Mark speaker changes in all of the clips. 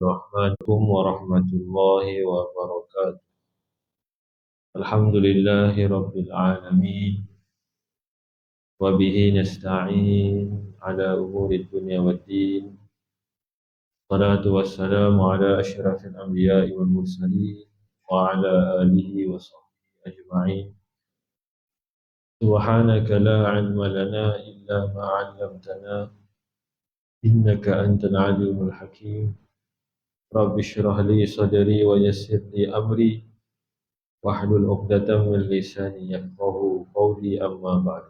Speaker 1: Assalamualaikum warahmatullahi wabarakatuh. Alhamdulillahi rabbil alamin. Wa bihi nasta'in ala umuri dunya waddin. Salatu wassalamu ala asyrafil anbiya'i wal mursalin wa ala alihi wa sahbihi ajma'in. Subhanaka la ilma lana illa ma 'allamtana innaka antal alimul hakim. Rabbi shrah li sadri wa yassir li amri wahlul 'uqdatam min lisani yafqahu qawli, amma ba'd.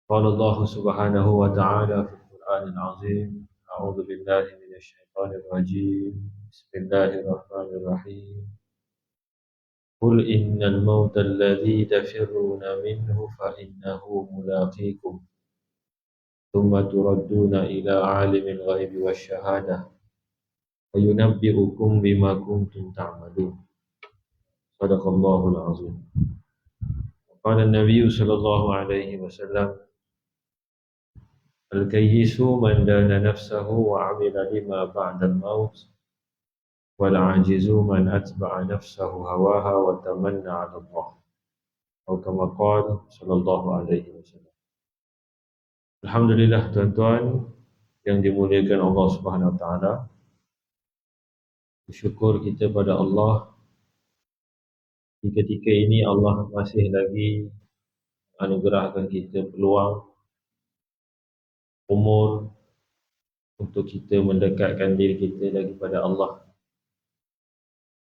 Speaker 1: Qala Allah subhanahu wa ta'ala fil Qur'anil 'azim. A'udzu billahi minasy syaithanir rajim. Bismillahirrahmanirrahim. Qul innal mauta alladzi tafirruna minhu fa innahu mulaqikum thumma turadduna ila 'alimil ghaibi wasyahadah wa yunabbi'ukum bima kuntum ta'malun. Sadaqallahul 'azim. Qala an-nabiy sallallahu alaihi wasallam, al-kayyisu man dana nafsahu wa 'amila lima ba'da al-maut, wal 'ajizu man atba'a nafsahu hawaha wa tamanna 'ala Allah. Atau kama qala sallallahu alaihi wasallam. Alhamdulillah, tuan-tuan yang dimuliakan Allah Subhanahu wa taala. Bersyukur kita pada Allah di ketika ini Allah masih lagi anugerahkan kita peluang, umur untuk kita mendekatkan diri kita lagi pada Allah.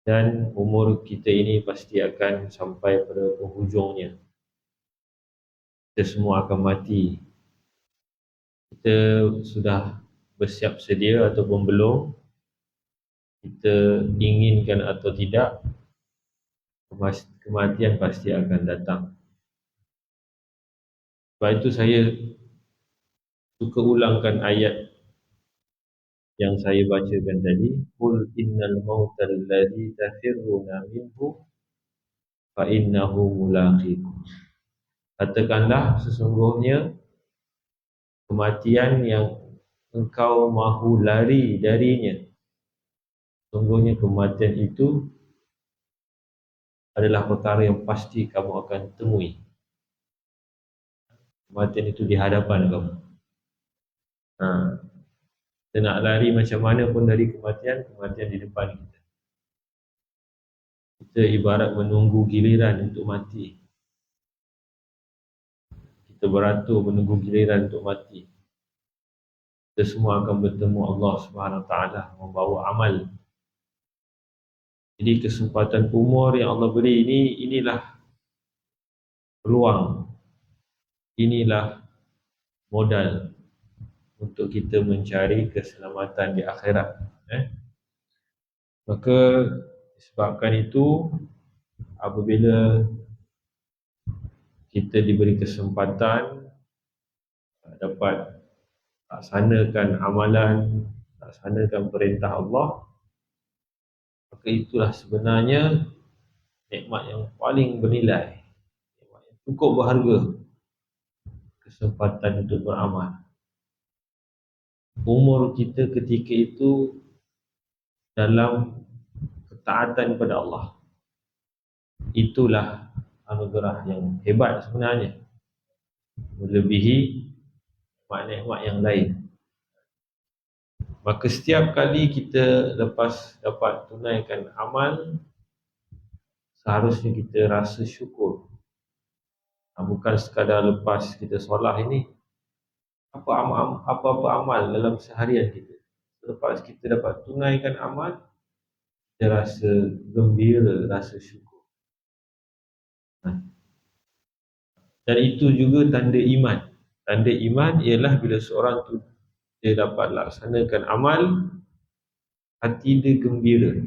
Speaker 1: Dan umur kita ini pasti akan sampai pada penghujungnya. Kita semua akan mati. Kita sudah bersiap sedia ataupun belum, kita inginkan atau tidak, kematian pasti akan datang. Sebab itu saya suka ulangkan ayat yang saya bacakan tadi. Qul innal mautal ladzi tafirruna minhu fa innahu mulaqikum. Katakanlah, sesungguhnya kematian yang engkau mahu lari darinya, sesungguhnya kematian itu adalah perkara yang pasti kamu akan temui. Kematian itu di hadapan kamu. Kita nak lari macam mana pun dari kematian, kematian di depan kita. Kita ibarat menunggu giliran untuk mati. Kita beratur menunggu giliran untuk mati. Kita semua akan bertemu Allah Subhanahu wa taala membawa amal. Jadi kesempatan umur yang Allah beri ini, inilah peluang, inilah modal untuk kita mencari keselamatan di akhirat. Maka disebabkan itu, apabila kita diberi kesempatan dapat laksanakan amalan, laksanakan perintah Allah, maka itulah sebenarnya nikmat yang paling bernilai, nikmat yang cukup berharga, kesempatan untuk beramal. Umur kita ketika itu dalam ketaatan kepada Allah, itulah anugerah yang hebat sebenarnya, melebihi nikmat-nikmat yang lain. Maka setiap kali kita lepas dapat tunaikan amal, seharusnya kita rasa syukur. Bukan sekadar lepas kita solat ini, apa-apa amal dalam seharian kita, lepas kita dapat tunaikan amal, kita rasa gembira, rasa syukur. Dan itu juga tanda iman. Tanda iman ialah bila seorang tu dia dapat laksanakan amal, hati dia gembira.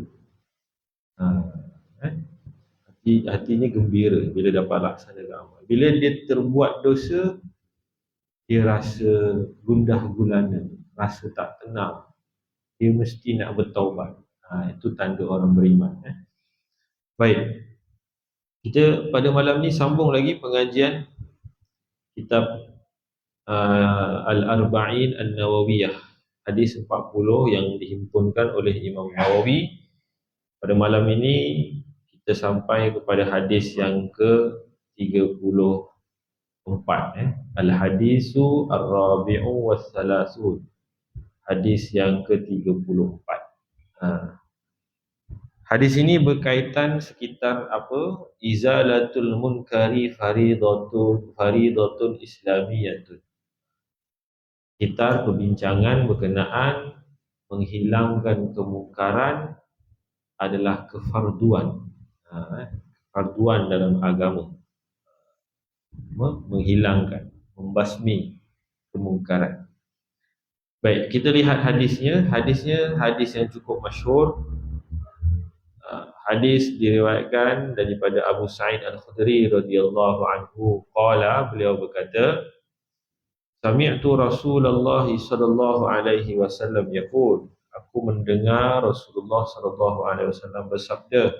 Speaker 1: Hatinya gembira bila dapat laksanakan amal. Bila dia terbuat dosa, dia rasa gundah gulana, rasa tak tenang. Dia mesti nak bertaubat. Itu tanda orang beriman. Baik. Kita pada malam ni sambung lagi pengajian kitab Al-Arba'in An-Nawawiyah, hadis 40 yang dihimpunkan oleh Imam Nawawi. Pada malam ini kita sampai kepada hadis yang ke-34, Al-hadisu ar-rabi'u was-salasun. Hadis yang ke-34. Hadis ini berkaitan sekitar apa? Izalatul munkari faridatun islamiyatun. Sekitar perbincangan berkenaan menghilangkan kemungkaran adalah kefarduan. Kefarduan dalam agama. Menghilangkan, membasmi kemungkaran. Baik, kita lihat hadisnya. Hadisnya hadis yang cukup masyhur. Hadis diriwayatkan daripada Abu Sa'id Al-Khudri radhiyallahu anhu. Qala, beliau berkata, Sami'tu Rasulullah sallallahu alaihi wasallam yaqul, aku mendengar Rasulullah sallallahu alaihi wasallam bersabda,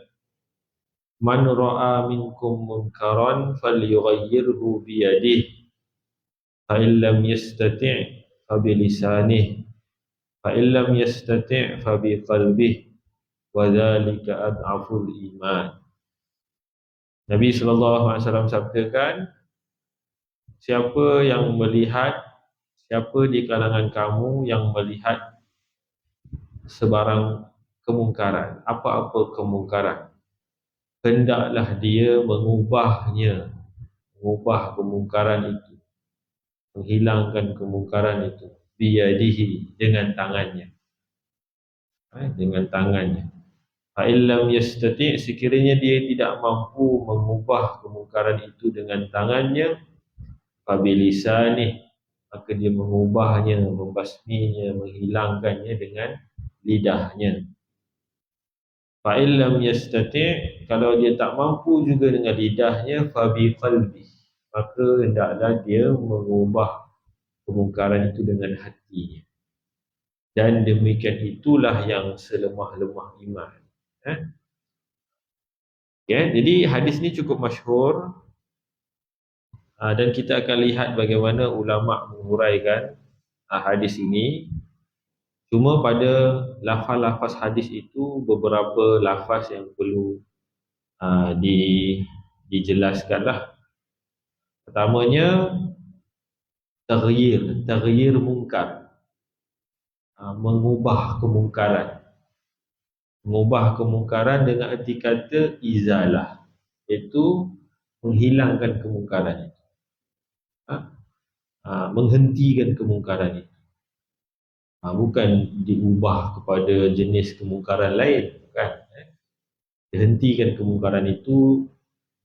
Speaker 1: Man ra'a minkum munkaran falyughayyirhu bi yadihi, fa in lam yastati' fa bi lisanihi, fa in lam yastati' fa bi qalbihi, wa dzalika ad'aful iman. Nabi sallallahu alaihi wasallam sabdakan, siapa di kalangan kamu yang melihat sebarang kemungkaran, apa-apa kemungkaran, hendaklah dia mengubah kemungkaran itu, menghilangkan kemungkaran itu, biyadihi, dengan tangannya. Fa illam yastati', sekiranya dia tidak mampu mengubah kemungkaran itu dengan tangannya, fa bilisanih, maka dia mengubahnya, membasminya, menghilangkannya dengan lidahnya. Fa illam yastati', kalau dia tak mampu juga dengan lidahnya, fa biqalbi, maka hendaklah dia mengubah kemungkaran itu dengan hatinya. Dan demikian itulah yang selemah-lemah iman. Jadi hadis ini cukup masyhur, dan kita akan lihat bagaimana ulama menguraikan hadis ini. Cuma pada lafaz-lafaz hadis itu beberapa lafaz yang perlu dijelaskanlah. Pertamanya, taghyir munkar, mengubah kemungkaran. Mengubah kemungkaran dengan arti kata izalah, iaitu menghilangkan kemungkaran itu, menghentikan kemungkaran itu. Bukan diubah kepada jenis kemungkaran lain, bukan. Dihentikan kemungkaran itu,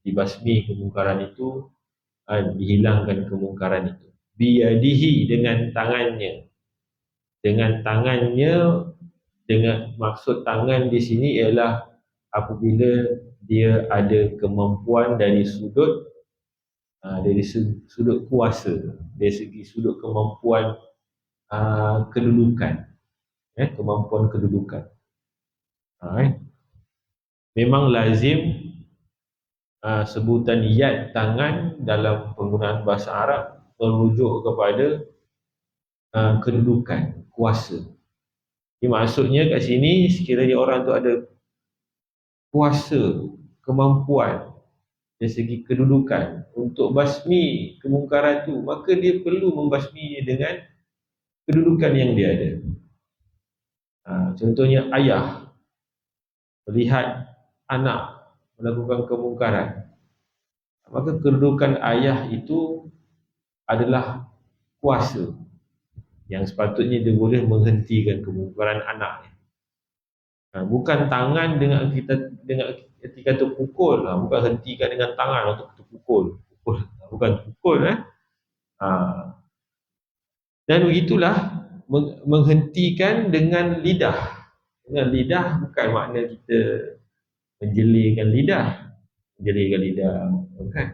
Speaker 1: dibasmi kemungkaran itu, dihilangkan kemungkaran itu. Biyadihi, dengan tangannya. Dengan maksud tangan di sini ialah apabila dia ada kemampuan dari sudut kuasa, dari segi sudut kemampuan kedudukan, kemampuan kedudukan. Memang lazim sebutan yad, tangan, dalam penggunaan bahasa Arab merujuk kepada kedudukan, kuasa. Jadi maksudnya kat sini, sekiranya orang tu ada kuasa, kemampuan dari segi kedudukan untuk basmi kemungkaran tu, maka dia perlu membasminya dengan kedudukan yang dia ada. Contohnya ayah melihat anak melakukan kemungkaran, maka kedudukan ayah itu adalah kuasa yang sepatutnya dia boleh menghentikan kemungkaran anaknya. Bukan tangan dengan arti kata pukul, bukan hentikan dengan tangan untuk pukul, bukan pukul. Dan begitulah menghentikan dengan lidah. Dengan lidah bukan makna kita menjelirkan lidah, bukan.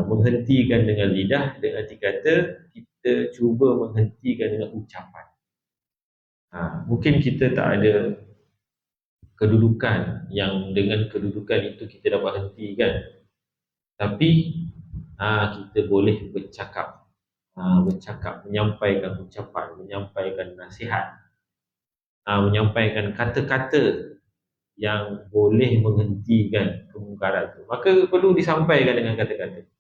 Speaker 1: Menghentikan dengan lidah dengan arti kata kita cuba menghentikan dengan ucapan. Mungkin kita tak ada kedudukan yang dengan kedudukan itu kita dapat hentikan, tapi kita boleh bercakap, bercakap, menyampaikan ucapan, menyampaikan nasihat, menyampaikan kata-kata yang boleh menghentikan kemungkaran itu, maka perlu disampaikan dengan kata-kata.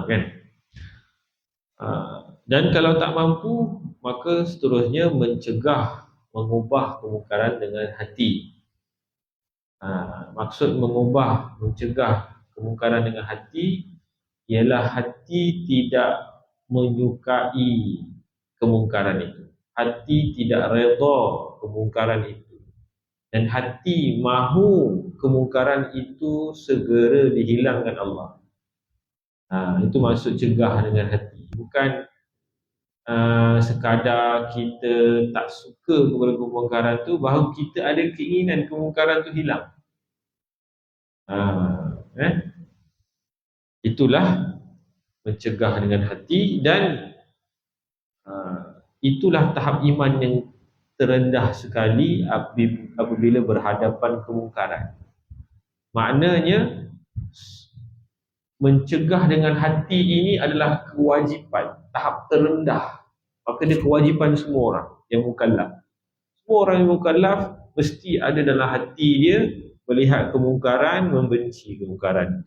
Speaker 1: Kan? Dan kalau tak mampu, maka seterusnya mencegah, mengubah kemungkaran dengan hati. Maksud mengubah, mencegah kemungkaran dengan hati ialah hati tidak menyukai kemungkaran itu, hati tidak redha kemungkaran itu, dan hati mahu kemungkaran itu segera dihilangkan Allah. Itu maksud cegah dengan hati. Bukan sekadar kita tak suka kepada kemungkaran tu, bahawa kita ada keinginan kemungkaran tu hilang. Itulah mencegah dengan hati, dan itulah tahap iman yang terendah sekali apabila berhadapan kemungkaran. Maknanya mencegah dengan hati ini adalah kewajipan, tahap terendah. Maka dia kewajipan semua orang yang mukallaf. Semua orang yang mukallaf mesti ada dalam hati dia melihat kemungkaran, membenci kemungkaran.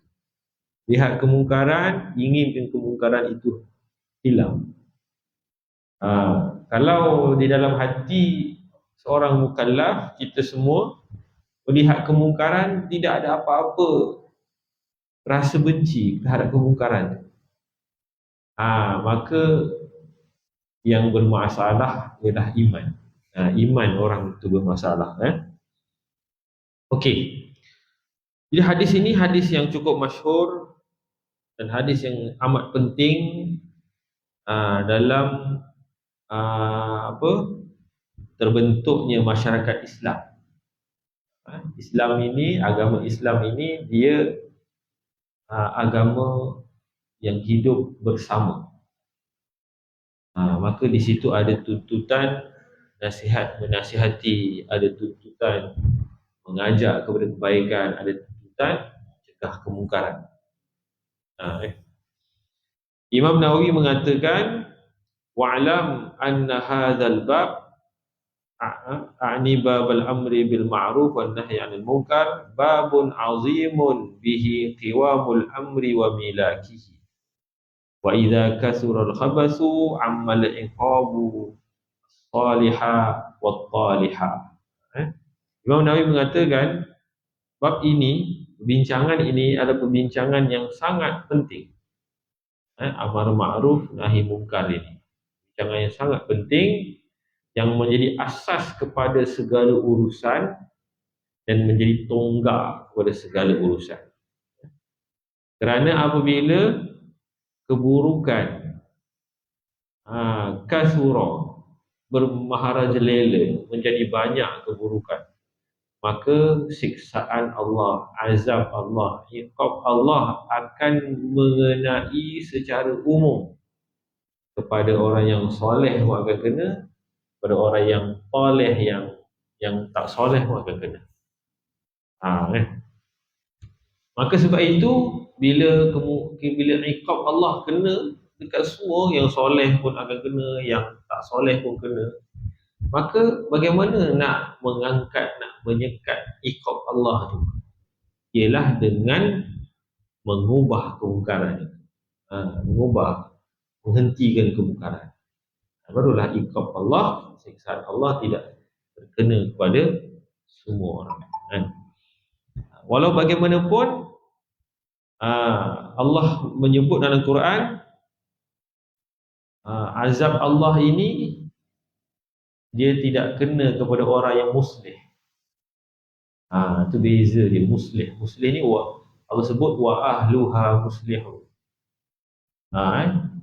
Speaker 1: Lihat kemungkaran, inginkan kemungkaran itu hilang. Kalau di dalam hati seorang mukallaf, kita semua melihat kemungkaran, tidak ada apa-apa rasa benci terhadap kemungkaran, maka yang bermasalah ialah iman. Iman orang itu bermasalah. Okey. Jadi hadis ini hadis yang cukup masyhur dan hadis yang amat penting dalam terbentuknya masyarakat Islam. Islam ini, agama Islam ini, dia agama yang hidup bersama. Maka di situ ada tuntutan nasihat menasihati, ada tuntutan mengajak kepada kebaikan, ada tuntutan cegah kemungkaran. Imam Nawawi mengatakan, wa'lam anna hadzal bab a'ni babal amri bil ma'ruf wan nahyi 'anil munkar babun 'azimun bihi qiwamul amri wa milakihi wa idza kasura al khabasu 'ammal iqabu salihah wat talihah. Imam Nawawi mengatakan bab ini, perbincangan ini adalah perbincangan yang sangat penting. Amar ma'ruf nahi munkar ini perbincangan yang sangat penting, yang menjadi asas kepada segala urusan dan menjadi tonggak kepada segala urusan. Kerana apabila keburukan kasura, bermaharajalela, menjadi banyak keburukan, maka siksaan Allah, azab Allah, iqab Allah akan mengenai secara umum kepada orang yang soleh pun akan kena, pada orang yang soleh, yang tak soleh pun akan kena. Maka sebab itu bila iqab Allah kena dekat semua, yang soleh pun akan kena, yang tak soleh pun kena, maka bagaimana nak mengangkat, nak menyekat iqab Allah itu? Ialah dengan mengubah kemungkaran, menghentikan kemungkaran. Barulah iqab Allah, siksaan Allah tidak terkena kepada semua orang. Walau bagaimanapun Allah menyebut dalam Quran, azab Allah ini dia tidak kena kepada orang yang muslih. Itu beza dia, muslih. Muslih ni Allah sebut wa ahluha muslihun.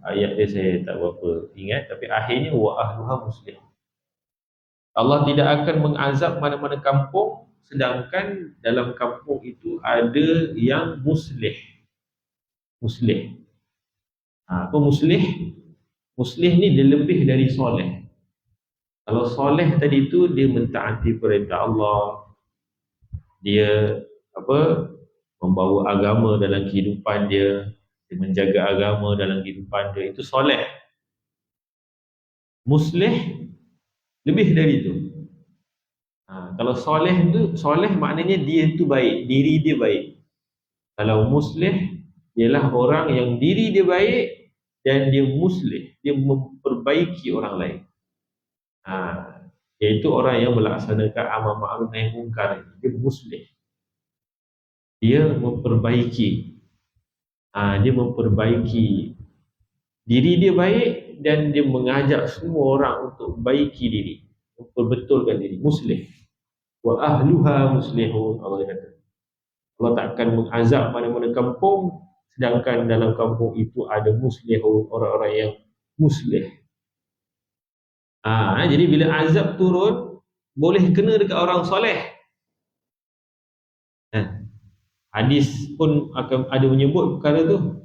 Speaker 1: Ayat dia saya tak berapa ingat, tapi akhirnya wa ahluha muslihun. Allah tidak akan mengazab mana-mana kampung sedangkan dalam kampung itu ada yang muslih. Muslih. Apa muslih? Muslih ni dia lebih dari soleh. Kalau soleh tadi tu dia mentaati perintah Allah, dia membawa agama dalam kehidupan dia dia menjaga agama dalam kehidupan dia, itu soleh. Muslih lebih dari itu. Kalau soleh tu, soleh maknanya dia tu baik, diri dia baik. Kalau muslih ialah orang yang diri dia baik dan dia muslih, dia memperbaiki orang lain. Iaitu orang yang melaksanakan amal ma'ruf nahi munkar, dia muslih. Dia memperbaiki. Dia memperbaiki diri dia baik dan dia mengajak semua orang untuk baiki diri, memperbetulkan diri, muslih. Wa ahluha muslihun, Allah kata. Allah tak akan mengazab mana-mana kampung sedangkan dalam kampung itu ada muslihun, orang-orang yang muslih. Jadi bila azab turun boleh kena dekat orang soleh. Hadis pun akan ada menyebut perkara tu.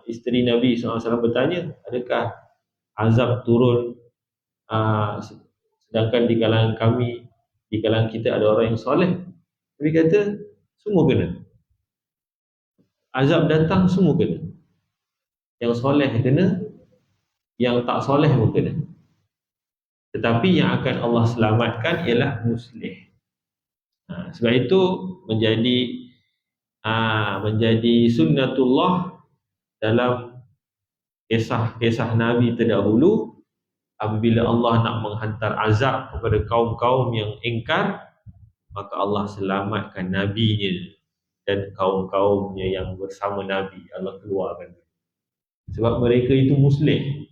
Speaker 1: Isteri Nabi SAW bertanya, adakah azab turun sedangkan di kalangan kami, di kalangan kita ada orang yang soleh? Nabi kata semua kena. Azab datang semua kena. Yang soleh kena, yang tak soleh pun kena. Tetapi yang akan Allah selamatkan ialah muslih. Sebab itu menjadi sunnatullah dalam kisah-kisah Nabi terdahulu. Apabila Allah nak menghantar azab kepada kaum-kaum yang ingkar, maka Allah selamatkan Nabi-Nya dan kaum-kaumnya yang bersama Nabi. Allah keluarkan. Sebab mereka itu muslih,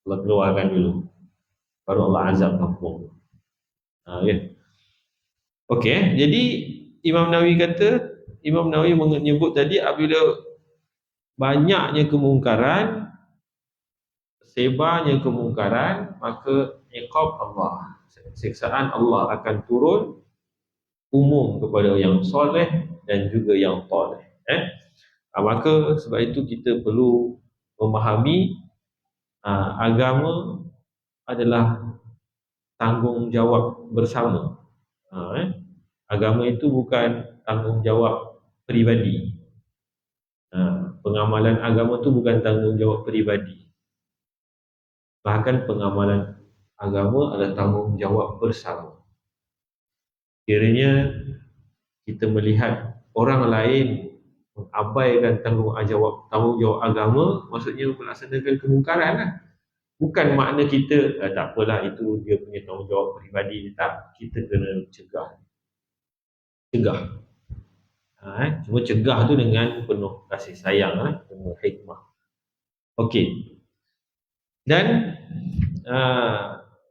Speaker 1: Allah keluarkan dulu, baru Allah azab kampung. Okey, jadi Imam Nawawi menyebut tadi, apabila banyaknya kemungkaran, sebarnya kemungkaran, maka iqab Allah, siksaan Allah akan turun umum kepada yang soleh dan juga yang toleh. Maka sebab itu kita perlu memahami agama adalah tanggungjawab bersama. Agama itu bukan tanggungjawab peribadi. Pengamalan agama itu bukan tanggungjawab peribadi. Bahkan pengamalan agama adalah tanggungjawab bersama. Kiranya kita melihat orang lain mengabaikan tanggungjawab agama, maksudnya melaksanakan kemungkaran lah. Bukan makna kita tak apalah, itu dia punya tanggungjawab peribadi. Tak, kita kena cegah. Cuma cegah tu dengan penuh kasih sayang, penuh hikmah. Okey. Dan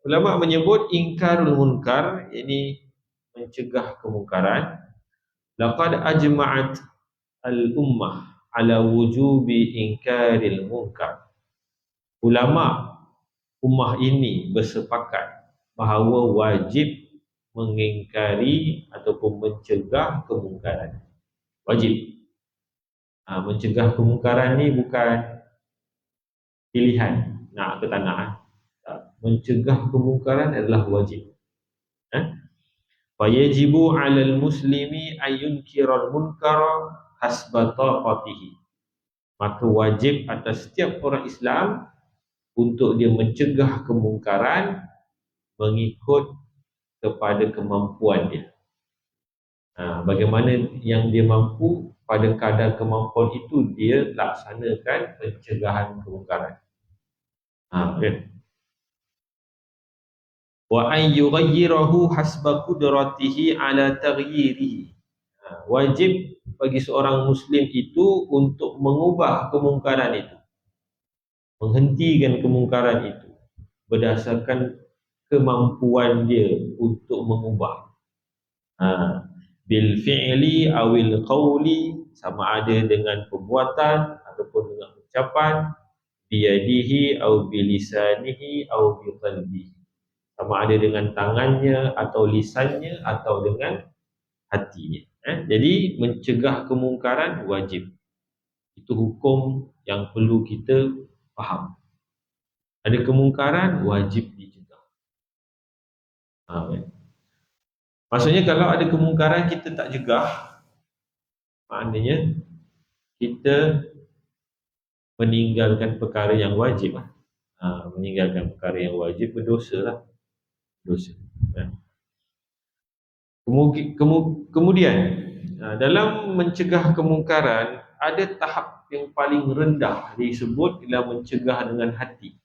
Speaker 1: ulama menyebut ingkarul munkar, ini mencegah kemungkaran. Laqad ajma'at al-ummah ala wujubi inkaril munkar. Ulama ummah ini bersepakat bahawa wajib mengingkari ataupun mencegah kemungkaran. Wajib. Mencegah kemungkaran ni bukan pilihan nak ke tak nak. Mencegah kemungkaran adalah wajib. Fayajibu 'alal muslimi ayyunkiral munkara hasba taqatihi. Maka wajib atas setiap orang Islam untuk dia mencegah kemungkaran mengikut kepada kemampuan dia. Bagaimana yang dia mampu, pada kadar kemampuan itu dia laksanakan pencegahan kemungkaran. Wa an yughayyirahu hasba qudratihi ala taghyirihi. Wajib bagi seorang muslim itu untuk mengubah kemungkaran itu, menghentikan kemungkaran itu berdasarkan kemampuan dia untuk mengubah. Bil fi'li awil qawli, sama ada dengan perbuatan ataupun dengan ucapan, biyadihi aw bilisanihi aw biqalbihi, sama ada dengan tangannya atau lisannya atau dengan hatinya. Jadi mencegah kemungkaran wajib. Itu hukum yang perlu kita faham. Ada kemungkaran wajib dicegah. Maksudnya kalau ada kemungkaran kita tak cegah, maknanya kita meninggalkan perkara yang wajib lah. Meninggalkan perkara yang wajib berdosa lah. Dosa. Kemudian dalam mencegah kemungkaran ada tahap yang paling rendah disebut ialah mencegah dengan hati.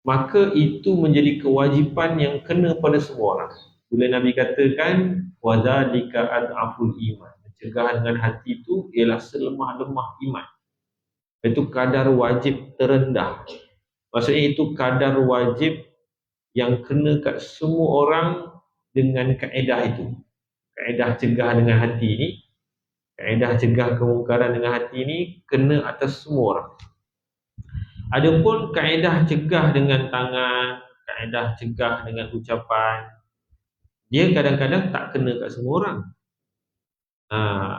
Speaker 1: Maka itu menjadi kewajipan yang kena pada semua orang. Bila Nabi katakan wadzalika ad'aful iman, mencegah dengan hati itu ialah selemah-lemah iman. Itu kadar wajib terendah. Maksudnya itu kadar wajib yang kena kat semua orang dengan kaedah itu. Kaedah cegah dengan hati ini, kaedah cegah kemungkaran dengan hati ini kena atas semua orang. Adapun kaedah cegah dengan tangan, kaedah cegah dengan ucapan, dia kadang-kadang tak kena kat semua orang.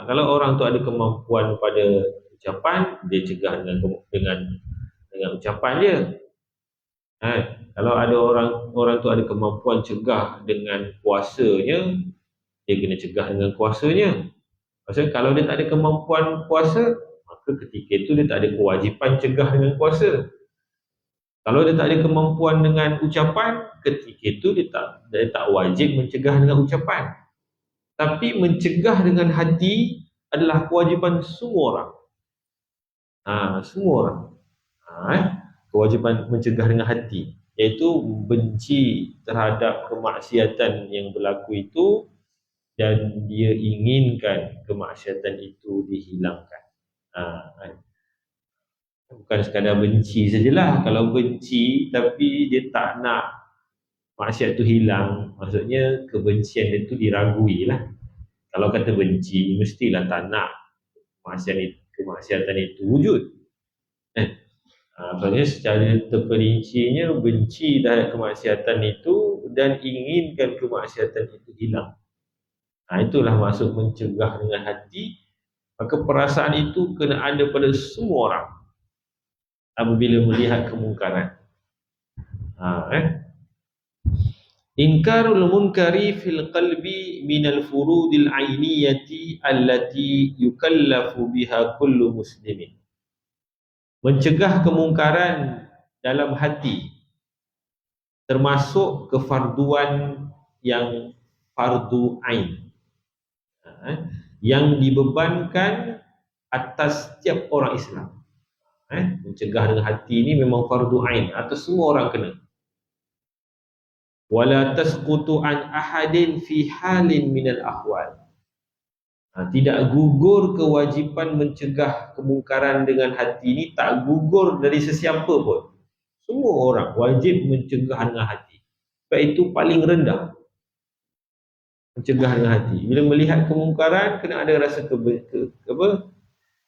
Speaker 1: Kalau orang tu ada kemampuan pada ucapan, dia cegah dengan ucapan dia. Kalau ada orang tu ada kemampuan cegah dengan kuasanya, dia kena cegah dengan kuasanya. Maksudnya kalau dia tak ada kemampuan puasa, maka ketika itu dia tak ada kewajipan cegah dengan kuasa. Kalau dia tak ada kemampuan dengan ucapan, ketika itu dia tak wajib mencegah dengan ucapan. Tapi mencegah dengan hati adalah kewajipan semua orang. Semua orang. Kewajipan mencegah dengan hati, iaitu benci terhadap kemaksiatan yang berlaku itu dan dia inginkan kemaksiatan itu dihilangkan. Bukan sekadar benci sajalah. Kalau benci tapi dia tak nak maksiat itu hilang, maksudnya kebencian itu diragui lah. Kalau kata benci, mestilah tak nak kemaksiatan itu wujud. Maksudnya secara terperincinya benci terhadap kemaksiatan itu dan inginkan kemaksiatan itu hilang. Itulah maksud mencegah dengan hati. Maka perasaan itu kena ada pada semua orang apabila melihat kemungkaran. Inkarul munkari fil qalbi minal furudil ainiyati allati yukallafu biha kullu muslimin. Mencegah kemungkaran dalam hati termasuk kefarduan yang fardu ain, yang dibebankan atas setiap orang Islam. Mencegah dengan hati ini memang fardu ain, atas semua orang kena. Wala tasqutu an ahadin fi halin minal ahwal. Tidak gugur kewajipan mencegah kemungkaran dengan hati ini, tak gugur dari sesiapa pun. Semua orang wajib mencegah dengan hati. Sebab itu paling rendah, mencegah dengan hati. Bila melihat kemungkaran, kena ada rasa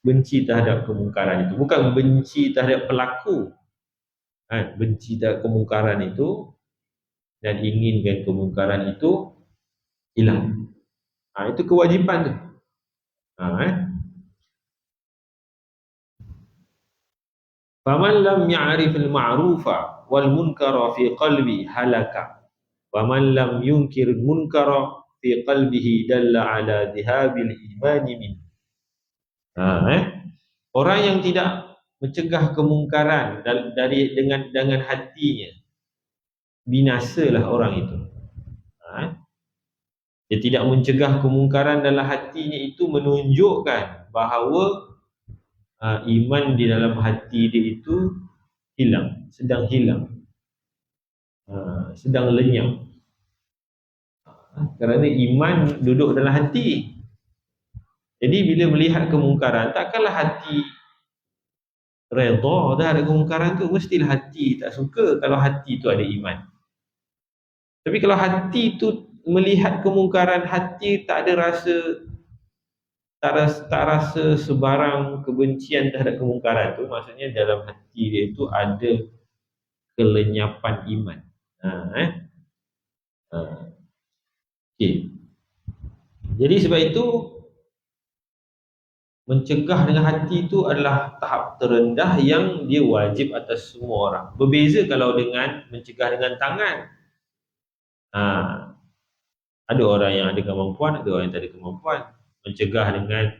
Speaker 1: benci terhadap kemungkaran itu. Bukan benci terhadap pelaku, benci terhadap kemungkaran itu dan inginkan kemungkaran itu hilang. Itu kewajipan tu. Faman lam ya'rifil ma'rufa wal munkara fi qalbi halaka. Faman lam yunkir munkara fi qalbihi dalla ala dhihabil imani min. Orang yang tidak mencegah kemungkaran dengan hatinya, binasalah orang itu. Dia tidak mencegah kemungkaran dalam hatinya, itu menunjukkan bahawa iman di dalam hati dia itu hilang, sedang hilang, sedang lenyap. Kerana iman duduk dalam hati. Jadi bila melihat kemungkaran, takkanlah hati redha dah ada kemungkaran tu, mestilah hati tak suka kalau hati tu ada iman. Tapi kalau hati tu melihat kemungkaran, hati tak ada tak rasa sebarang kebencian terhadap kemungkaran tu, maksudnya dalam hati dia itu ada kelenyapan iman. Okay. Jadi sebab itu mencegah dengan hati itu adalah tahap terendah yang dia wajib atas semua orang. Berbeza kalau dengan mencegah dengan tangan. Ada orang yang ada kemampuan, ada orang yang tak ada kemampuan. Mencegah dengan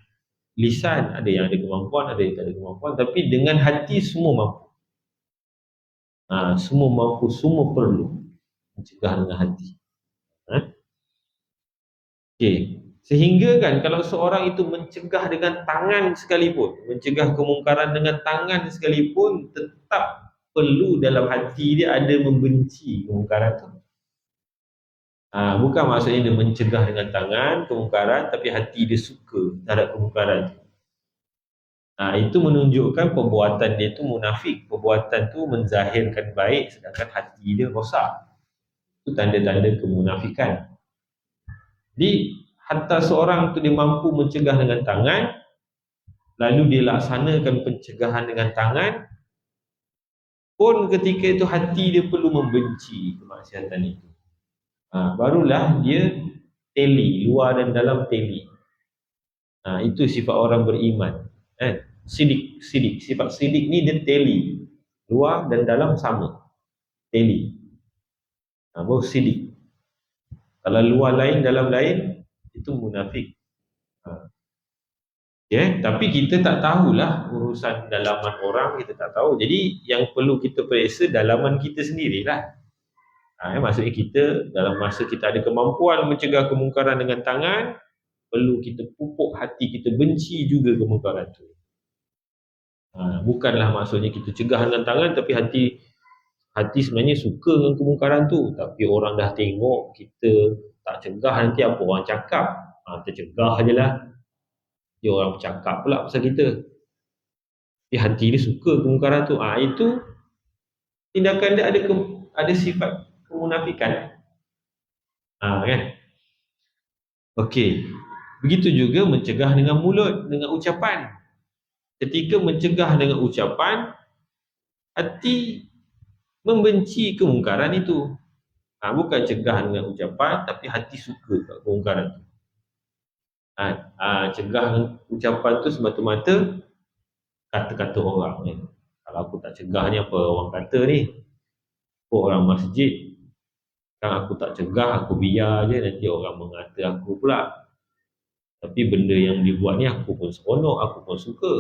Speaker 1: lisan ada yang ada kemampuan, ada yang tak ada kemampuan, tapi dengan hati semua mampu. Semua mampu, semua perlu mencegah dengan hati. Okey. Sehingga kan kalau seorang itu mencegah dengan tangan sekalipun, mencegah kemungkaran dengan tangan sekalipun, tetap perlu dalam hati dia ada membenci kemungkaran tu. Bukan maksudnya dia mencegah dengan tangan kemungkaran, tapi hati dia suka terhadap kemungkaran tu. Itu menunjukkan perbuatan dia tu munafik. Perbuatan tu menzahirkan baik sedangkan hati dia rosak. Itu tanda-tanda kemunafikan. Jadi hatta seorang tu dia mampu mencegah dengan tangan, lalu dia laksanakan pencegahan dengan tangan, pun ketika itu hati dia perlu membenci kemaksiatan itu. Barulah dia teli, luar dan dalam teli. Itu sifat orang beriman. Sidik. Sifat sidik ni dia teli, luar dan dalam sama. Teli. Baru sidik. Kalau luar lain, dalam lain, itu munafik. Tapi kita tak tahulah urusan dalaman orang, kita tak tahu. Jadi yang perlu kita periksa dalaman kita sendirilah. Maksudnya kita dalam masa kita ada kemampuan mencegah kemungkaran dengan tangan, perlu kita pupuk hati kita benci juga kemungkaran tu. Bukanlah maksudnya kita cegah dengan tangan tapi hati sebenarnya suka dengan kemungkaran tu, tapi orang dah tengok kita tak cegah, nanti apa orang cakap, kita cegah je lah, dia orang bercakap pula pasal kita. Tapi hati dia suka kemungkaran tu. Itu tindakan dia ada sifat kemunafikan. Kan? Okey. Begitu juga mencegah dengan mulut, dengan ucapan. Ketika mencegah dengan ucapan, hati membenci kemungkaran itu. Bukan cegah dengan ucapan, tapi hati suka kat kemungkaran itu. Cegah dengan ucapan tu semata-mata kata-kata orang ni. Kalau aku tak cegah ni, apa orang kata ni? Orang masjid. Kan aku tak cegah, aku biar je, nanti orang mengata aku pula. Tapi benda yang dibuat ni aku pun seronok, aku pun suka.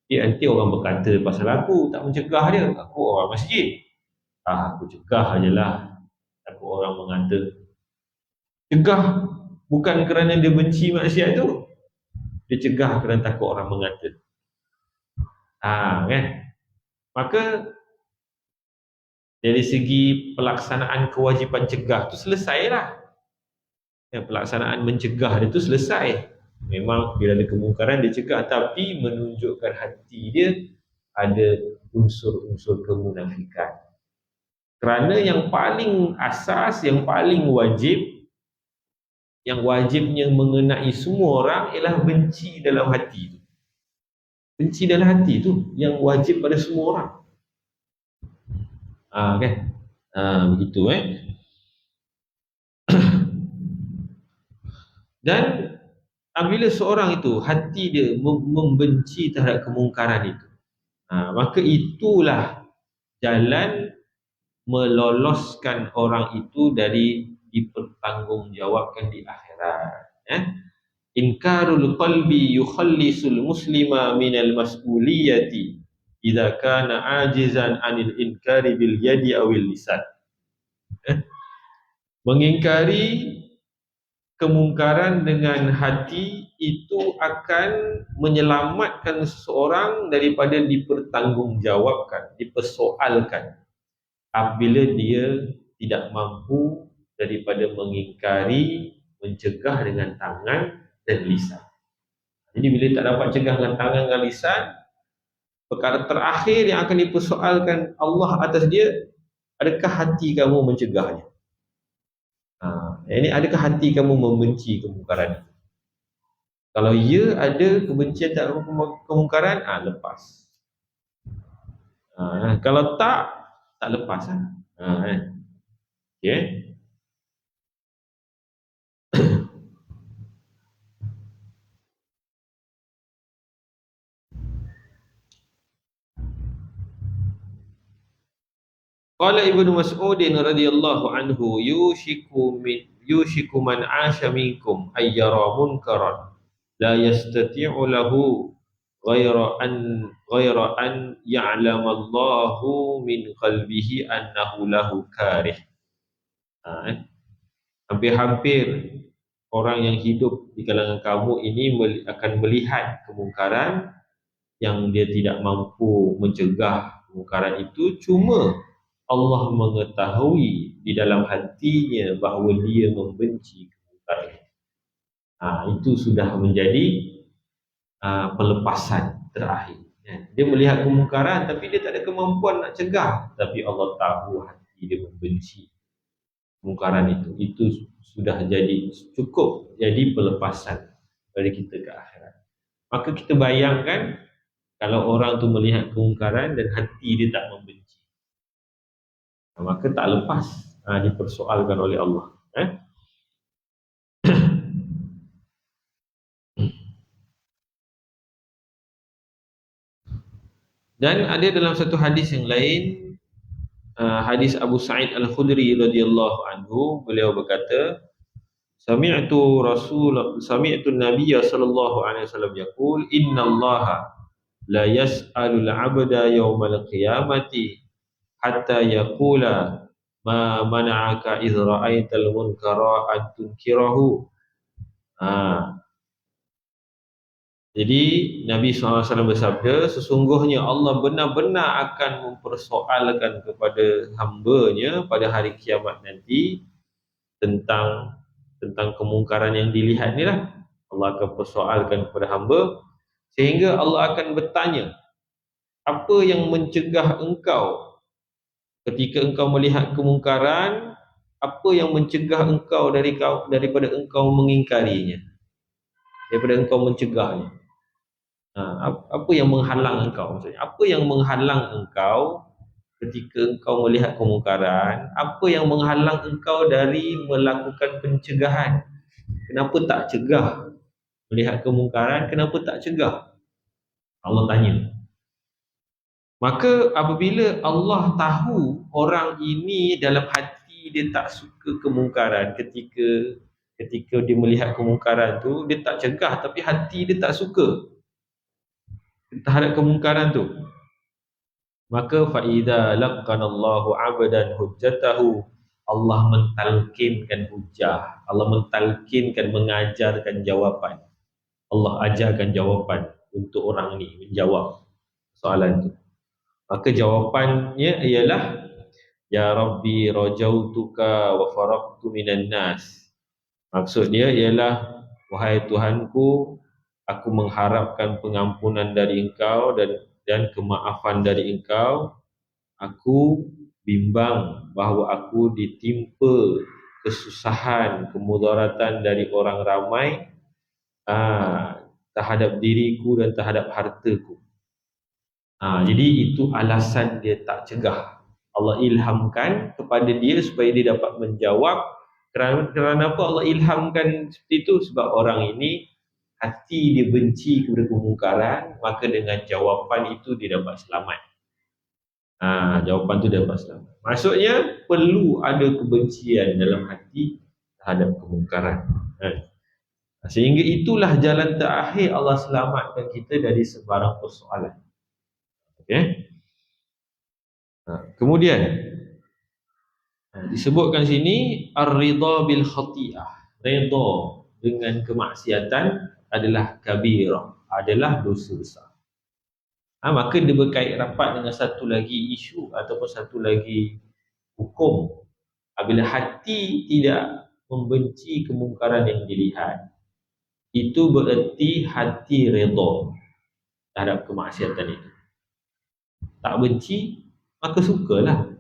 Speaker 1: Nanti orang berkata pasal aku tak mencegah dia, aku orang masjid. Aku cegah je lah, takut orang mengata. Cegah bukan kerana dia benci maksiat tu, dia cegah kerana takut orang mengata. Kan? Maka dari segi pelaksanaan kewajipan cegah tu selesailah. Pelaksanaan mencegah dia tu selesai. Memang bila ada kemungkaran dia cegah, tapi menunjukkan hati dia ada unsur-unsur kemunafikan. Kerana yang paling asas, yang paling wajib, yang wajibnya mengenai semua orang ialah benci dalam hati tu. Benci dalam hati tu yang wajib pada semua orang. Kan? Begitu Dan apabila seorang itu hati dia membenci terhadap kemungkaran itu, maka itulah jalan meloloskan orang itu dari dipertanggungjawabkan di akhirat. Inkarul qalbi yukhallisul muslima minal mas'uliyati idza kana ajizan anil inkari bil yadi awil lisan. Mengingkari kemungkaran dengan hati itu akan menyelamatkan seseorang daripada dipertanggungjawabkan, dipersoalkan apabila dia tidak mampu daripada mengingkari, mencegah dengan tangan dan lisan. Jadi bila tak dapat cegah dengan tangan dan lisan, perkara terakhir yang akan dipersoalkan Allah atas dia, adakah hati kamu mencegahnya? Ini adakah hati kamu membenci kemungkaran? Kalau ya ada kebencian terhadap kemungkaran, lepas. Kalau tak lepas. Okay. Qala Ibnu Mas'ud radhiyallahu anhu yushiku man 'asha minkum ay yara munkaran la yastati'u lahu ghaira an ya'lama Allahu min qalbihi annahu lahu karih. Hampir-hampir orang yang hidup di kalangan kamu ini akan melihat kemungkaran yang dia tidak mampu mencegah kemungkaran itu, cuma Allah mengetahui di dalam hatinya bahawa dia membenci kemungkaran. Itu sudah menjadi pelepasan terakhir. Dia melihat kemungkaran tapi dia tak ada kemampuan nak cegah, tapi Allah tahu hati dia membenci kemungkaran itu. Itu sudah jadi cukup jadi pelepasan dari kita ke akhirat. Maka kita bayangkan kalau orang tu melihat kemungkaran dan hati dia tak membenci, maka tak lepas dipersoalkan oleh Allah. Dan ada dalam satu hadis yang lain, hadis Abu Sa'id Al-Khudri radhiyallahu anhu, beliau berkata, sami'tu Nabiy sallallahu alaihi wasallam yaqul, innallaha la yas'alul 'abda yawmal qiyamati hatta yaqula ma mana'aka idh ra'aital munkara an tunkirahu. Jadi Nabi SAW bersabda, sesungguhnya Allah benar-benar akan mempersoalkan kepada hamba-Nya pada hari kiamat nanti tentang kemungkaran yang dilihat ni lah. Allah akan persoalkan kepada hamba, sehingga Allah akan bertanya, apa yang mencegah engkau ketika engkau melihat kemungkaran? Apa yang mencegah engkau daripada engkau mengingkarinya, daripada engkau mencegahnya? Apa yang menghalang engkau? Maksudnya, apa yang menghalang engkau ketika engkau melihat kemungkaran? Apa yang menghalang engkau dari melakukan pencegahan? Kenapa tak cegah? Melihat kemungkaran, kenapa tak cegah? Allah tanya. Maka apabila Allah tahu orang ini dalam hati dia tak suka kemungkaran, ketika dia melihat kemungkaran tu, dia tak cegah tapi hati dia tak suka terhadap kemungkaran tu, maka fa'idha laqanallahu 'abdan hujjatahu, Allah mentalkinkan hujah, Allah mentalkinkan, mengajarkan jawapan, Allah ajarkan jawapan untuk orang ni menjawab soalan tu. Maka jawapannya ialah, ya Rabbi rajautuka wa faraqtu minan nas. Maksud dia ialah, wahai Tuhanku, aku mengharapkan pengampunan dari Engkau dan kemaafan dari Engkau. Aku bimbang bahawa aku ditimpa kesusahan, kemudaratan dari orang ramai terhadap diriku dan terhadap hartaku. Jadi itu alasan dia tak cegah. Allah ilhamkan kepada dia supaya dia dapat menjawab. Kerana apa Allah ilhamkan seperti itu? Sebab orang ini hati dia benci kepada kemungkaran, maka dengan jawapan itu dia dapat selamat. Jawapan itu dapat selamat. Maksudnya perlu ada kebencian dalam hati terhadap kemungkaran. Sehingga itulah jalan terakhir Allah selamatkan kita dari sebarang persoalan. Okay? Kemudian disebutkan sini ar-ridha bil khati'ah. Redha dengan kemaksiatan adalah kabirah, adalah dosa besar. Maka dia berkait rapat dengan satu lagi isu ataupun satu lagi hukum. Apabila hati tidak membenci kemungkaran yang dilihat, itu bererti hati redha terhadap kemaksiatan itu. Tak benci, maka sukalah.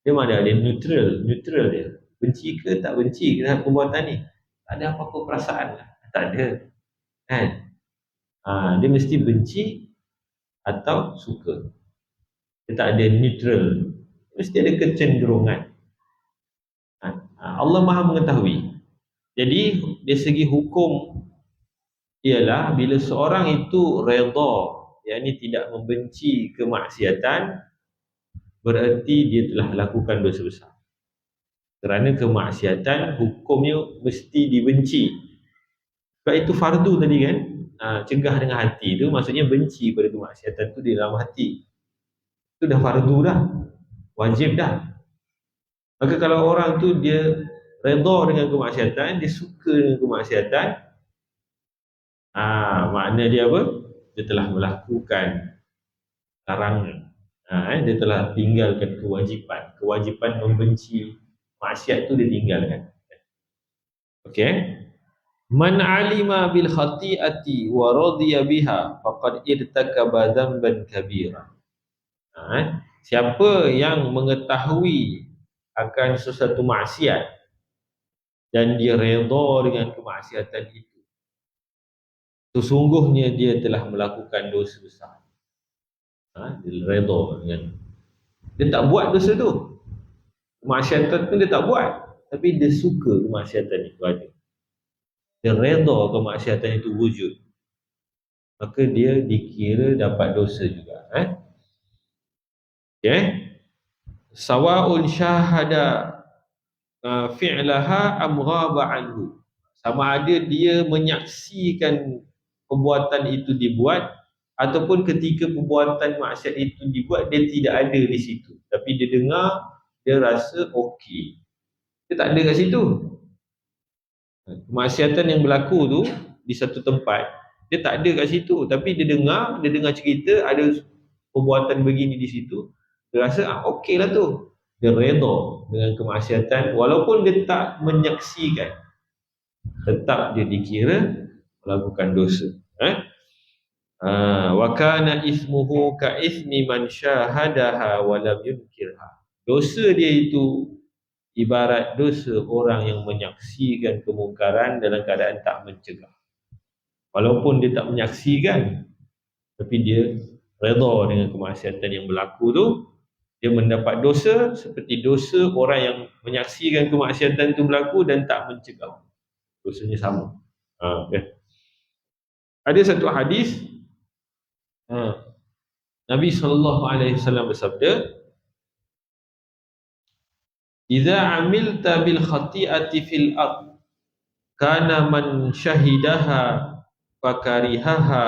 Speaker 1: Dia mana ada neutral dia. Benci ke tak benci terhadap perbuatan ni, tak ada apa-apa perasaan lah. Tak ada. Kan? Dia mesti benci atau suka. Dia tak ada neutral. Mesti ada kecenderungan. Allah Maha mengetahui. Jadi dari segi hukum ialah bila seorang itu redha, yakni tidak membenci kemaksiatan, bererti dia telah lakukan dosa besar. Kerana kemaksiatan hukumnya mesti dibenci. Sebab itu fardu tadi kan, cegah dengan hati tu, maksudnya benci pada kemaksiatan tu di dalam hati. Itu dah fardu dah, wajib dah. Maka kalau orang tu dia redha dengan kemaksiatan, dia suka dengan kemaksiatan, makna dia apa? Dia telah melakukan larangan. Dia telah tinggalkan kewajipan membenci maksiat tu dia tinggalkan. Okey. Man alima bil khati'ati wa radiya biha faqad irtakaba dhanban kabira. Siapa yang mengetahui akan sesuatu maksiat dan dia redha dengan kemaksiatan itu, sesungguhnya dia telah melakukan dosa besar. Dia redha dengan, dia tak buat dosa tu, kemaksiatan tu dia tak buat, tapi dia suka kemaksiatan itu ada, dia redha kemaksiatan itu wujud, maka dia dikira dapat dosa juga. Okay. Sawa'un syahada fi'laha am ghaba anhu. Sama ada dia menyaksikan perbuatan itu dibuat, ataupun ketika perbuatan maksiat itu dibuat dia tidak ada di situ, tapi dia dengar, dia rasa okey, dia tak ada kat situ. Kemaksiatan yang berlaku tu di satu tempat, dia tak ada kat situ, tapi dia dengar cerita ada perbuatan begini di situ, dia rasa okey lah tu, dia redha dengan kemaksiatan walaupun dia tak menyaksikan, tetap dia dikira melakukan dosa. Wa kana ismuhu ka ismi man syahadaha wa lam yunkirha. Dosa dia itu ibarat dosa orang yang menyaksikan kemungkaran dalam keadaan tak mencegah. Walaupun dia tak menyaksikan, tapi dia redha dengan kemaksiatan yang berlaku tu, dia mendapat dosa seperti dosa orang yang menyaksikan kemaksiatan itu berlaku dan tak mencegah. Dosanya sama. Okay. Ada satu hadis, Nabi SAW bersabda, "Idza amilta bil khati'ati fil ard kana man syahidaha fakarihaha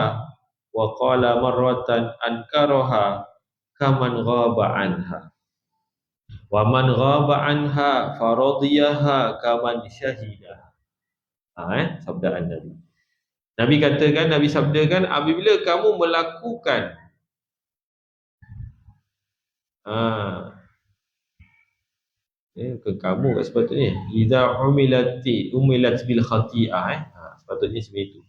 Speaker 1: wa qala marratan ankaraha kaman ghaba anha wa man ghaba anha faradiyaha kaman syahidaha." Sabdaan Nabi. Nabi sabdakan, apabila kamu melakukan kamu kat sepatutnya idza umilat bil khati'ah, sepatutnya seperti itu.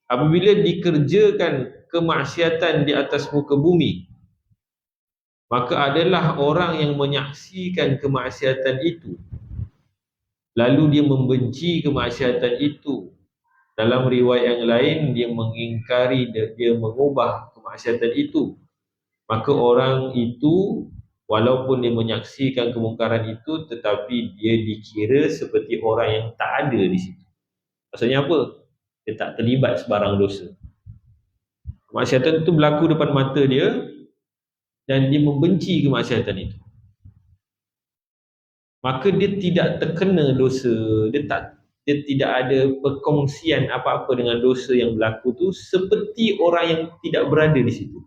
Speaker 1: Apabila dikerjakan kemaksiatan di atas muka bumi, maka adalah orang yang menyaksikan kemaksiatan itu, lalu dia membenci kemaksiatan itu. Dalam riwayat yang lain, dia mengingkari, dia mengubah kemaksiatan itu, maka orang itu walaupun dia menyaksikan kemungkaran itu, tetapi dia dikira seperti orang yang tak ada di situ. Maksudnya apa? Dia tak terlibat sebarang dosa. Kemaksiatan itu berlaku depan mata dia dan dia membenci kemaksiatan itu, maka dia tidak terkena dosa, dia tidak ada perkongsian apa-apa dengan dosa yang berlaku tu, seperti orang yang tidak berada di situ.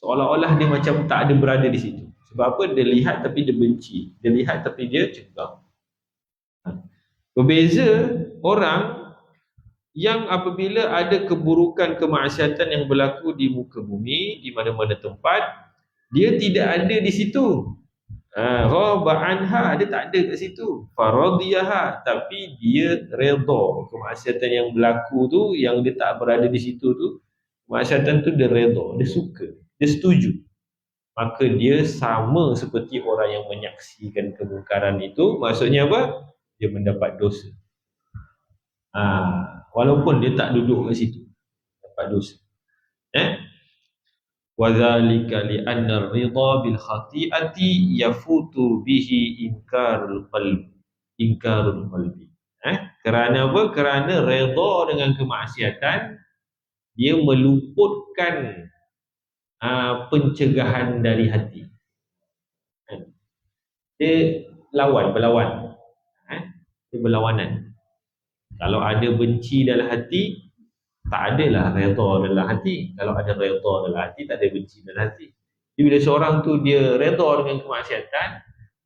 Speaker 1: Seolah-olah dia macam tak ada berada di situ. Sebab apa? Dia lihat tapi dia benci, dia lihat tapi dia cegah. Berbeza orang yang apabila ada keburukan kemaksiatan yang berlaku di muka bumi, di mana-mana tempat, dia tidak ada di situ. Ghaba anha, dia tak ada kat situ. Faradiyaha, tapi dia redha kemaksiatan yang berlaku tu, yang dia tak berada di situ tu, kemaksiatan tu dia redha, dia suka, dia setuju. Maka dia sama seperti orang yang menyaksikan kemungkaran itu. Maksudnya apa? Dia mendapat dosa. Walaupun dia tak duduk kat situ, dapat dosa. Wadzalika li'anna ar-ridha bil khati'ati yafutu bihi inkarul qalbi. Kerana apa? Kerana redha dengan kemaksiatan, dia meluputkan pencegahan dari hati. Dia berlawan. Dia berlawanan. Kalau ada benci dalam hati, tak adalah redha dalam hati. Kalau ada redha dalam hati, tak ada benci dalam hati. Jadi bila seorang tu dia redha dengan kemaksiatan,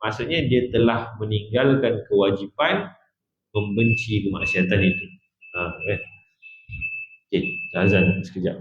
Speaker 1: maksudnya dia telah meninggalkan kewajipan membenci kemaksiatan itu. Kan? Okay, azan sekejap.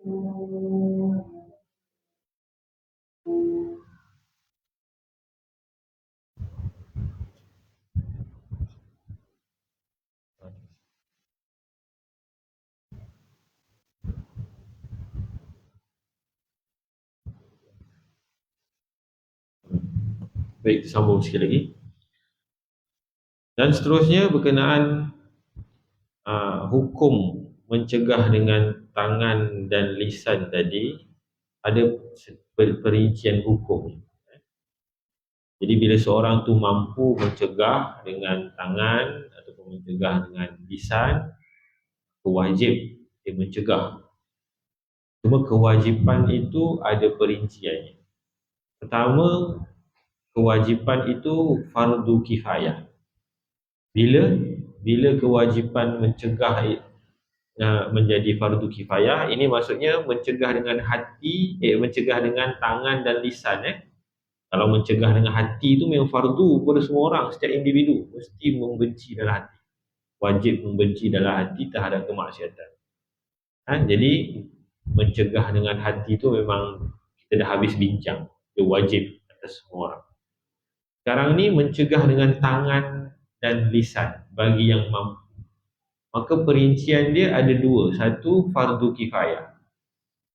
Speaker 1: Baik, sambung sekali lagi. Dan seterusnya berkenaan hukum mencegah dengan tangan dan lisan tadi, ada perincian hukum. Jadi bila seorang tu mampu mencegah dengan tangan ataupun mencegah dengan lisan, wajib dia mencegah. Cuma kewajipan itu ada perinciannya. Pertama, kewajipan itu fardu kifayah. Bila kewajipan mencegah menjadi fardu kifayah, ini maksudnya mencegah dengan hati, mencegah dengan tangan dan lisan. Kalau mencegah dengan hati itu memang fardu kepada semua orang, setiap individu mesti membenci dalam hati, wajib membenci dalam hati terhadap kemaksiatan. Jadi mencegah dengan hati itu memang kita dah habis bincang, dia wajib atas semua orang. Sekarang ni mencegah dengan tangan dan lisan bagi yang mampu. Maka perincian dia ada dua. Satu, fardu kifayah.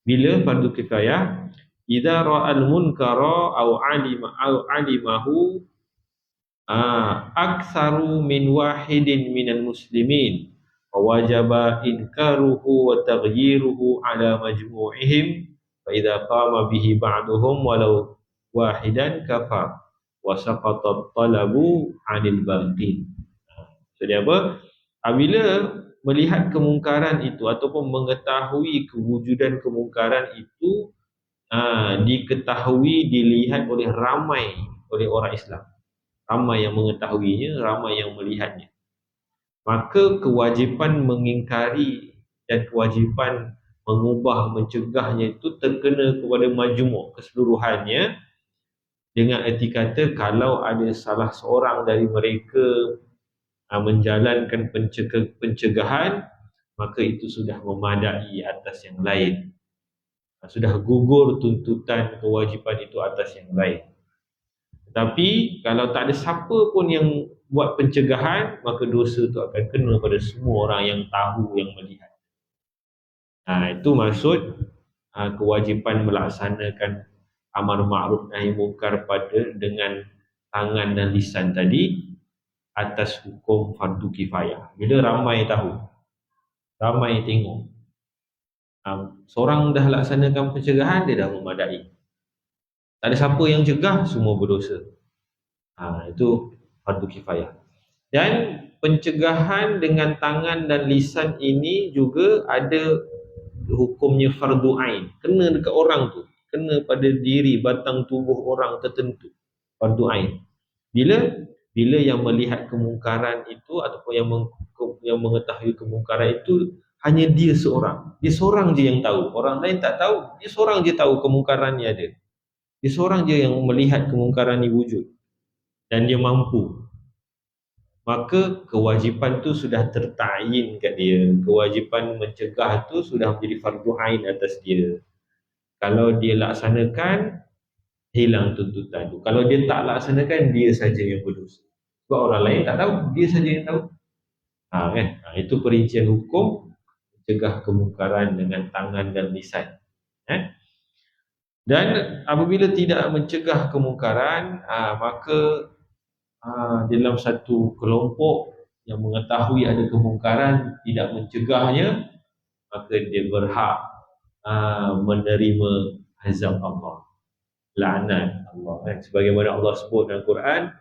Speaker 1: Bila fardu kifayah? Idza ra'al munkara aw alimahu aktsaru min wahidin minal muslimin wajaba inkaruhu wa taghyiruhu ala majmu'ihim fa idza qama bihi ba'duhum walau wahidan kafar wa saqata talabu 'anil baqin. Jadi apa? Apabila melihat kemungkaran itu ataupun mengetahui kewujudan kemungkaran itu diketahui, dilihat oleh ramai oleh orang Islam, ramai yang mengetahuinya, ramai yang melihatnya, maka kewajipan mengingkari dan kewajipan mengubah, mencegahnya itu terkena kepada majmuk keseluruhannya, dengan erti kata kalau ada salah seorang dari mereka menjalankan pencegahan, maka itu sudah memadai atas yang lain, sudah gugur tuntutan kewajipan itu atas yang lain. Tetapi kalau tak ada siapa pun yang buat pencegahan, maka dosa itu akan kena pada semua orang yang tahu, yang melihat. Itu maksud kewajipan melaksanakan amar ma'ruf nahi munkar dengan tangan dan lisan tadi atas hukum fardu kifayah. Bila ramai tahu, ramai tengok, seorang dah laksanakan pencegahan, dia dah memadai. Tak ada siapa yang cegah, semua berdosa. Itu fardu kifayah. Dan pencegahan dengan tangan dan lisan ini juga ada hukumnya fardu ain. Kena dekat orang tu, kena pada diri, batang tubuh orang tertentu. Fardu ain. Bila yang melihat kemungkaran itu ataupun yang mengetahui kemungkaran itu hanya dia seorang. Dia seorang je yang tahu. Orang lain tak tahu. Dia seorang je tahu kemungkaran ni ada. Dia seorang je yang melihat kemungkaran ni wujud. Dan dia mampu. Maka kewajipan tu sudah tertayin kat dia. Kewajipan mencegah tu sudah menjadi fardu ain atas dia. Kalau dia laksanakan, hilang tuntutan tu. Kalau dia tak laksanakan, dia saja yang berdosa. Sebab orang lain tak tahu, dia saja yang tahu. Itu perincian hukum mencegah kemungkaran dengan tangan dan lisan. Dan apabila tidak mencegah kemungkaran, maka dalam satu kelompok yang mengetahui ada kemungkaran, tidak mencegahnya, maka dia berhak menerima azab Allah, laknat Allah. Sebagaimana Allah sebut dalam Quran,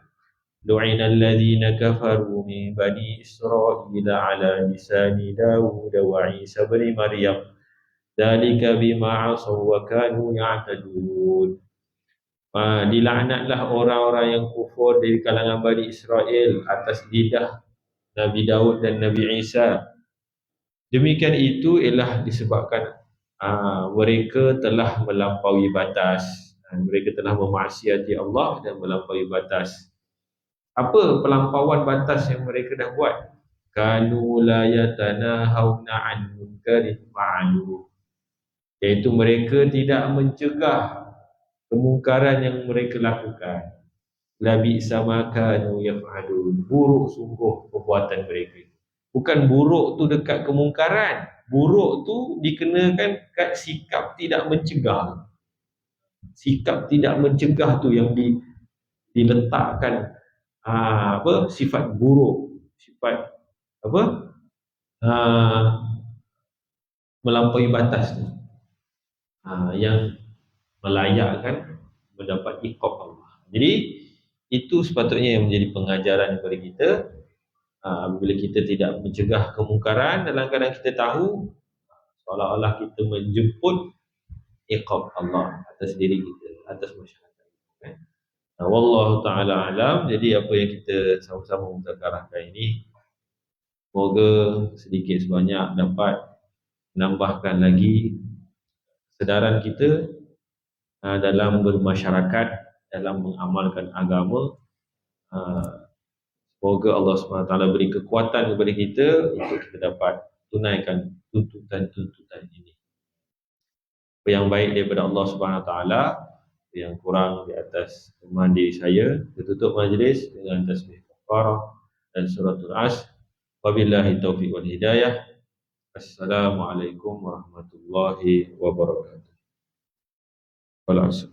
Speaker 1: lu'ina alladhina kafaru min bani Israila ala lisani Dawud wa Isa bin Maryam dzalika bima 'asaw wa kanu ya'tadun. Dilaknatlah orang-orang yang kufur dari kalangan Bani Israel atas lidah Nabi Daud dan Nabi Isa. Demikian itu ialah disebabkan mereka telah melampaui batas. Mereka telah memaksiati Allah dan melampaui batas. Apa pelampauan batas yang mereka dah buat? Kanu la yatanahawna 'an munkarin fa'alu. iaitu mereka tidak mencegah kemungkaran yang mereka lakukan. La bi'sa ma kanu yaf'alun. Buruk sungguh perbuatan mereka. Bukan buruk tu dekat kemungkaran. Buruk tu dikenakan kat sikap tidak mencegah. Sikap tidak mencegah tu yang diletakkan sifat buruk, sifat melampaui batas tu, yang melayakkan mendapat iqab Allah. Jadi itu sepatutnya yang menjadi pengajaran kepada kita. Bila kita tidak mencegah kemungkaran dalam keadaan kita tahu, seolah-olah kita menjemput iqab Allah atas diri kita, atas masyarakat. Wallahu ta'ala alam. Jadi apa yang kita sama-sama mutakarahkan ini, semoga sedikit sebanyak dapat menambahkan lagi kesedaran kita dalam bermasyarakat, dalam mengamalkan agama. Semoga Allah SWT beri kekuatan kepada kita untuk kita dapat tunaikan tuntutan-tuntutan ini. Apa yang baik daripada Allah SWT, yang kurang di atas kemampuan diri saya. Kita tutup majlis dengan tasbih kafarah dan suratul Asr. Wabillahi taufiq wal hidayah. Assalamualaikum warahmatullahi wabarakatuh. Wal asr.